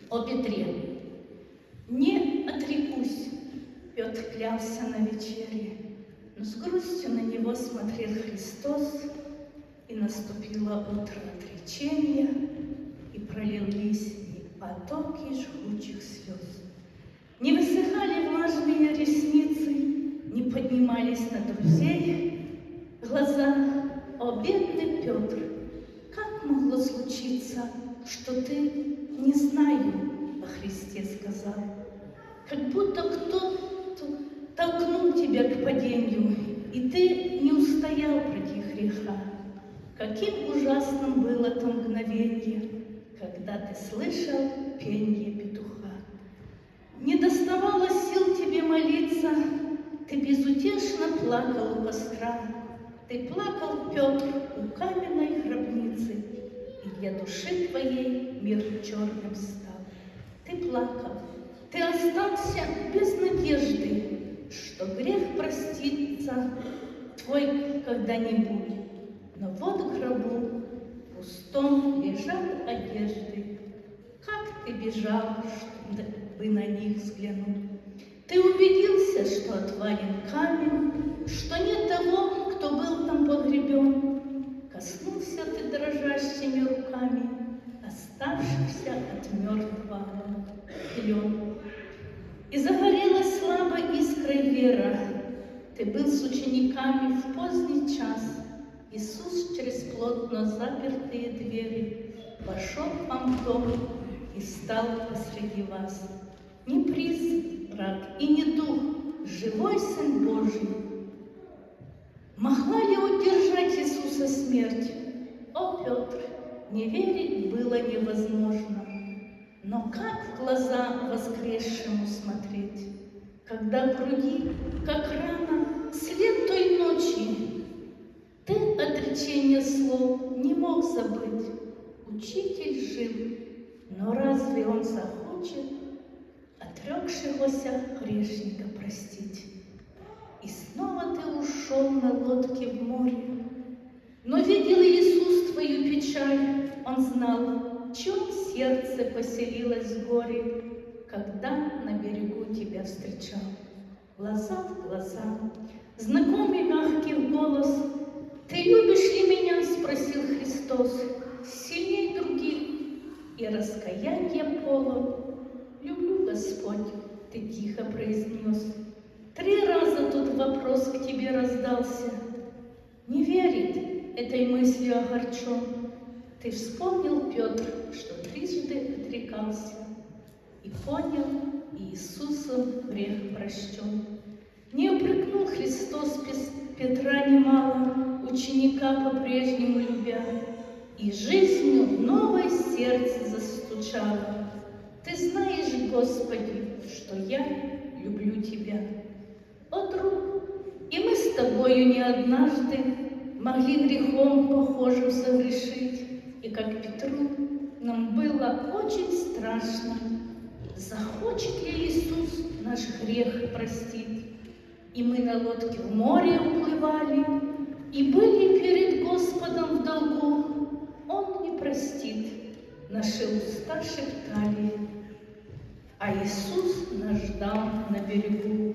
О Петре, не отрекусь, Петр клялся на вечере, но с грустью на него смотрел Христос, и наступило утро отречения, и пролились потоки жгучих слез. Не высыхали влажные ресницы, не поднимались на друзей глаза. О, бедный Петр, как могло случиться, что ты «не знаю» о Христе сказал? Как будто кто-то толкнул тебя к падению, и ты не устоял против греха. Каким ужасным было то мгновенье, когда ты слышал пенье петуха. Не доставало сил тебе молиться, ты безутешно плакал у костра. Ты плакал, Петр, у каменной гробницы, и для души твоей мир черным стал. Ты плакал, ты остался без надежды, что грех простится твой когда-нибудь. Но вот в гробу пустом лежат одежды. Как ты бежал, чтобы на них взглянуть? Ты убедился, что отвален камень, что нет того, кто был там погребен. Коснулся ты дрожащими руками оставшихся от мертвого пелен. И загорелась слабо искрой вера. Ты был с учениками в поздний час. Иисус через плотно запертые двери вошел вам в дом и стал посреди вас. Не призрак и не дух, живой Сын Божий. Могла ли удержать Иисуса смерть? О, Петр, не верить было невозможно. Но как в глаза воскресшему смотреть, когда в груди, как рана, след той ночи? Ты отречение слов не мог забыть. Учитель жив, но разве он захочет отрекшегося грешника простить? И снова ты ушел на лодке в море. Но видел Иисус твою печаль, Он знал, в чем сердце поселилось горе, когда на берегу тебя встречал. Глаза в глаза, знакомый мягкий голос. «Ты любишь ли меня?» — спросил Христос, сильней других, и раскаяние полон. «Люблю, Господь», — ты тихо произнес. 3 раза тут вопрос к тебе раздался. Не верит этой мыслью огорчен. Ты вспомнил, Петр, что трижды отрекался, и понял, Иисусом грех прощен. Не упрекнул Христос Петра немало, ученика по-прежнему любя, и жизнью новое сердце застучало. Ты знаешь, Господи, что я люблю Тебя. О, друг, и мы с тобою не однажды могли грехом похожим согрешить, и как Петру нам было очень страшно, захочет ли Иисус наш грех простить. И мы на лодке в море уплывали, и были перед Господом в долгу. Он не простит, наши уста шептали, а Иисус нас ждал на берегу.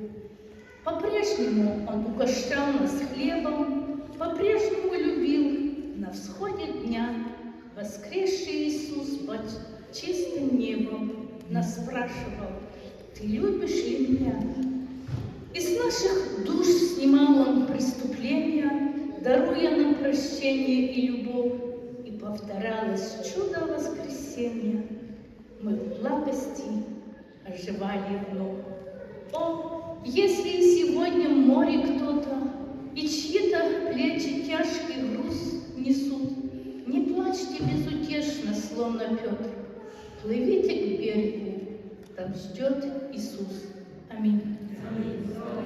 По-прежнему Он угощал нас хлебом, по-прежнему любил на всходе дня. Воскресший Иисус под чистым небом нас спрашивал: «Ты любишь ли меня?» Из наших душ снимал Он преступления, даруя нам прощение и любовь, и повторялось чудо воскресения. Мы в благости оживали вновь. О, если и сегодня в море кто-то и чьи-то плечи тяжкий груз несут, не плачьте безутешно, словно Петр, плывите к берегу, там ждет Иисус. Аминь.